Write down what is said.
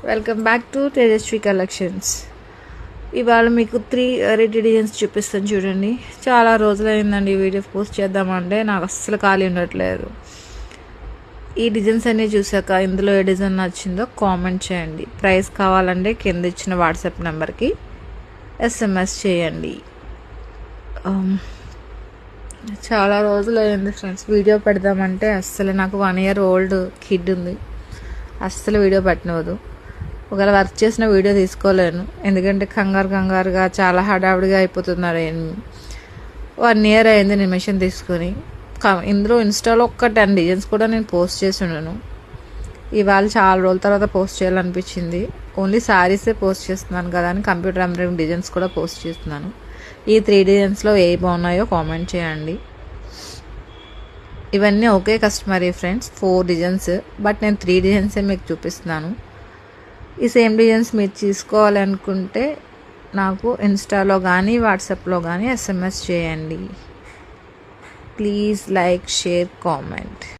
Welcome back to Tejaswi collections. ఇవాళ మీకు 3 variety designs చూపిస్తాను చూడండి. చాలా రోజులైందండి ఈ వీడియో పోస్ట్ చేద్దామంటే నాకు అస్సలు ఖాళీ ఉండట్లేదు. ఈ డిజైన్స్ అన్నీ చూసాక ఇందులో ఏ డిజైన్ నచ్చిందో కామెంట్ చేయండి. ప్రైస్ కావాలంటే కింద ఇచ్చిన వాట్సాప్ నెంబర్కి SMS చేయండి. చాలా రోజులైంది ఫ్రెండ్స్ వీడియో పెడదామంటే అస్సలు నాకు 1 year ఓల్డ్ కిడ్ ఉంది. అస్సలు వీడియో పెట్టనివ్వదు. ఒకవేళ వర్క్ చేసిన వీడియో తీసుకోలేను, ఎందుకంటే కంగారుగా చాలా హడావిడిగా అయిపోతున్నారు. 1 year అయింది నేను మిషన్ తీసుకొని. ఇందులో ఇన్స్టాలో ఒక్క 10 డిజైన్స్ కూడా నేను పోస్ట్ చేసి ఉన్నాను. ఇవాళ చాలా రోజుల తర్వాత పోస్ట్ చేయాలనిపించింది. ఓన్లీ శారీసే పోస్ట్ చేస్తున్నాను కదా అని కంప్యూటర్ ఎంబ్రాయిడింగ్ డిజైన్స్ కూడా పోస్ట్ చేస్తున్నాను. ఈ 3 డిజైన్స్లో ఏ బాగున్నాయో కామెంట్ చేయండి. ఇవన్నీ ఒకే కస్టమరీ ఫ్రెండ్స్, 4 డిజైన్స్, బట్ నేను 3 డిజైన్సే మీకు చూపిస్తున్నాను. ఈ సేమ్ డిజైన్స్ మీరు తీసుకోవాలనుకుంటే నాకు ఇన్స్టాలో కానీ వాట్సాప్లో కానీ SMS చేయండి. Please like, share, comment.